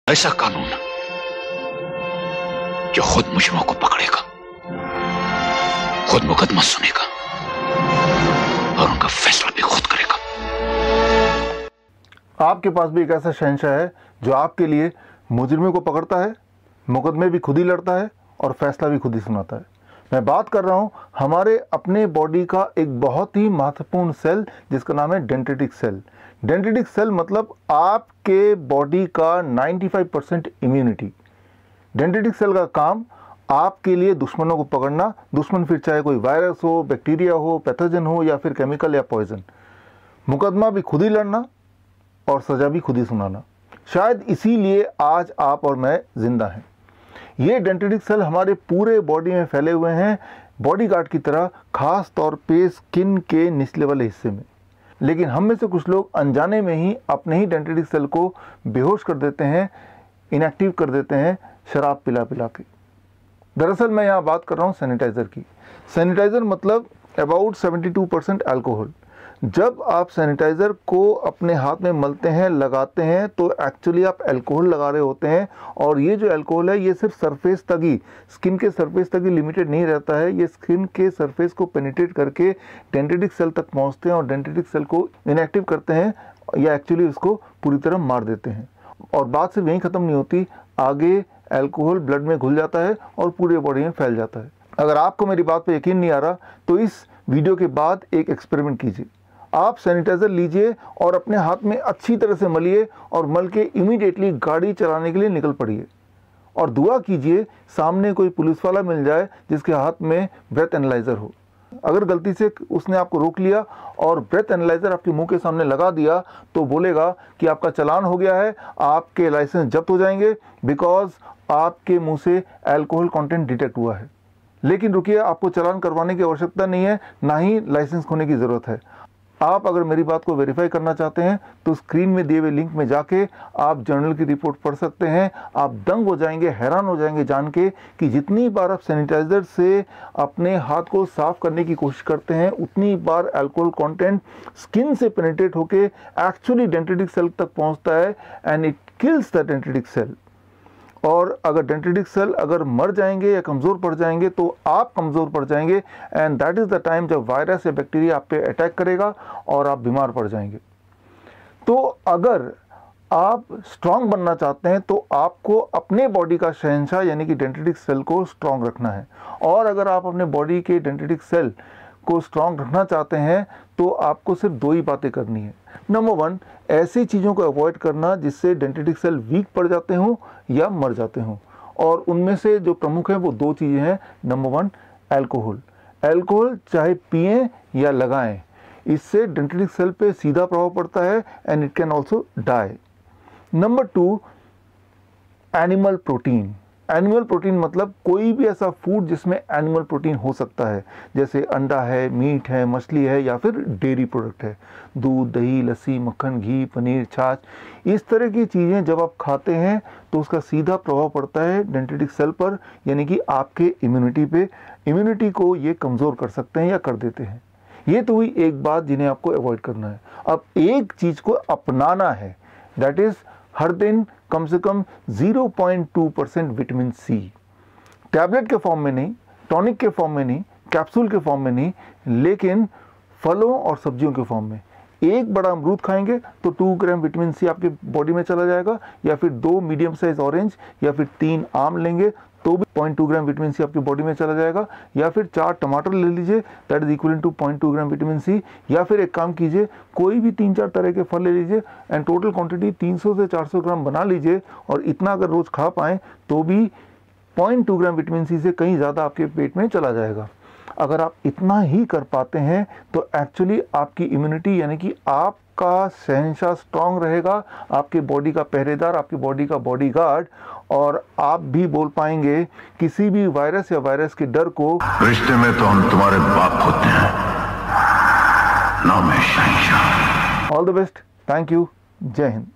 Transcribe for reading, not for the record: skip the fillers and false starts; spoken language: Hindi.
ऐसा कानून जो खुद मुजरिमों को पकड़ेगा, खुद मुकदमा सुनेगा और उनका फैसला भी खुद करेगा। आपके पास भी एक ऐसा शहंशाह है जो आपके लिए मुजरिमों को पकड़ता है, मुकदमे भी खुद ही लड़ता है और फैसला भी खुद ही सुनाता है। मैं बात कर रहा हूँ हमारे अपने बॉडी का एक बहुत ही महत्वपूर्ण सेल जिसका नाम है डेंड्रिटिक सेल। डेंड्रिटिक सेल मतलब आपके बॉडी का 95% इम्यूनिटी। डेंड्रिटिक सेल का काम आपके लिए दुश्मनों को पकड़ना, दुश्मन फिर चाहे कोई वायरस हो, बैक्टीरिया हो, पैथोजन हो या फिर केमिकल या पॉइजन। मुकदमा भी खुद ही लड़ना और सज़ा भी खुद ही सुनाना। शायद इसीलिए आज आप और मैं जिंदा हैं। ये डेंड्रिटिक सेल हमारे पूरे बॉडी में फैले हुए हैं, बॉडीगार्ड की तरह, खास तौर पे स्किन के निचले वाले हिस्से में। लेकिन हम में से कुछ लोग अनजाने में ही अपने ही डेंड्रिटिक सेल को बेहोश कर देते हैं, इनएक्टिव कर देते हैं शराब पिला पिला के। दरअसल मैं यहाँ बात कर रहा हूँ सैनिटाइज़र की। सैनिटाइज़र मतलब अबाउट 72% अल्कोहल। जब आप सैनिटाइज़र को अपने हाथ में मलते हैं, लगाते हैं, तो एक्चुअली आप अल्कोहल लगा रहे होते हैं। और ये जो अल्कोहल है ये सिर्फ सरफेस तक ही, स्किन के सरफेस तक ही लिमिटेड नहीं रहता है। ये स्किन के सरफेस को पेनिट्रेट करके डेंड्रिटिक सेल तक पहुंचते हैं और डेंड्रिटिक सेल को इनएक्टिव करते हैं या एक्चुअली उसको पूरी तरह मार देते हैं। और बात सिर्फ यहीं ख़त्म नहीं होती, आगे अल्कोहल ब्लड में घुल जाता है और पूरे बॉडी में फैल जाता है। अगर आपको मेरी बात पर यकीन नहीं आ रहा तो इस वीडियो के बाद एक एक्सपेरिमेंट कीजिए। आप सैनिटाइज़र लीजिए और अपने हाथ में अच्छी तरह से मलिए और मल के इमीडिएटली गाड़ी चलाने के लिए निकल पड़िए। और दुआ कीजिए सामने कोई पुलिस वाला मिल जाए जिसके हाथ में ब्रेथ एनालाइज़र हो। अगर गलती से उसने आपको रोक लिया और ब्रेथ एनालाइज़र आपके मुंह के सामने लगा दिया तो बोलेगा कि आपका चालान हो गया है, आपके लाइसेंस जब्त हो जाएंगे बिकॉज आपके मुंह से अल्कोहल कंटेंट डिटेक्ट हुआ है। लेकिन रुकिए, आपको चालान करवाने की आवश्यकता नहीं है, ना ही लाइसेंस खोने की ज़रूरत है। आप अगर मेरी बात को वेरीफाई करना चाहते हैं तो स्क्रीन में दिए हुए लिंक में जाके आप जर्नल की रिपोर्ट पढ़ सकते हैं। आप दंग हो जाएंगे, हैरान हो जाएंगे जान के कि जितनी बार आप सैनिटाइज़र से अपने हाथ को साफ करने की कोशिश करते हैं उतनी बार अल्कोहल कंटेंट स्किन से पेनिट्रेट होके एक्चुअली डेंड्रिटिक सेल तक पहुंचता है and it kills the dendritic cell. और अगर डेंड्रिटिक सेल अगर मर जाएंगे या कमज़ोर पड़ जाएंगे तो आप कमज़ोर पड़ जाएंगे and that is the time जब वायरस या बैक्टीरिया आप पे अटैक करेगा और आप बीमार पड़ जाएंगे। तो अगर आप स्ट्रांग बनना चाहते हैं तो आपको अपने बॉडी का शहंशाह यानी कि डेंड्रिटिक सेल को स्ट्रांग रखना है। और अगर आप अपने बॉडी के डेंड्रिटिक सेल को स्ट्रांग रखना चाहते हैं तो आपको सिर्फ दो ही बातें करनी है। नंबर 1, ऐसी चीज़ों को अवॉइड करना जिससे डेंड्रिटिक सेल वीक पड़ जाते हों या मर जाते हों। और उनमें से जो प्रमुख हैं वो दो चीज़ें हैं। Number 1, alcohol. अल्कोहल चाहे पिएं या लगाएं, इससे डेंड्रिटिक सेल पे सीधा प्रभाव पड़ता है and it can also die. Number 2, animal protein. Animal protein मतलब कोई भी ऐसा फूड जिसमें एनिमल प्रोटीन हो सकता है, जैसे अंडा है, मीट है, मछली है या फिर डेयरी प्रोडक्ट है, दूध, दही, लस्सी, मक्खन, घी, पनीर, छाछ। इस तरह की चीज़ें जब आप खाते हैं तो उसका सीधा प्रभाव पड़ता है डेंड्रिटिक सेल पर, यानी कि आपके इम्यूनिटी पे। इम्यूनिटी को ये कमज़ोर कर सकते हैं या कर देते हैं। ये तो हुई एक बात जिन्हें आपको अवॉइड करना है। अब एक चीज़ को अपनाना है, दैट इज़ हर दिन कम से कम 0.2% विटामिन सी। टैबलेट के फॉर्म में नहीं, टॉनिक के फॉर्म में नहीं, कैप्सूल के फॉर्म में नहीं, लेकिन फलों और सब्जियों के फॉर्म में। एक बड़ा अमरूद खाएंगे तो 2 ग्राम विटामिन सी आपके बॉडी में चला जाएगा, या फिर 2 मीडियम साइज ऑरेंज या फिर 3 आम लेंगे तो भी 0.2 ग्राम विटामिन सी आपकी बॉडी में चला जाएगा, या फिर 4 टमाटर ले लीजिए, that is equal to 0.2 gram vitamin C. या फिर एक काम कीजिए, कोई भी 3-4 तरह के फल ले लीजिए एंड टोटल क्वांटिटी 300 से 400 ग्राम बना लीजिए, और इतना अगर रोज़ खा पाएँ तो भी 0.2 ग्राम विटामिन सी से कहीं ज़्यादा आपके पेट में चला जाएगा। अगर आप इतना ही कर पाते हैं तो एक्चुअली आपकी इम्यूनिटी यानी कि आपका शहंशाह स्ट्रांग रहेगा, आपके बॉडी का पहरेदार, आपकी बॉडी का बॉडीगार्ड, और आप भी बोल पाएंगे किसी भी वायरस या वायरस के डर को। रिश्ते में तो हम तुम्हारे बाप होते हैं, नाम है शहंशाह। All the best, thank you, जय हिंद।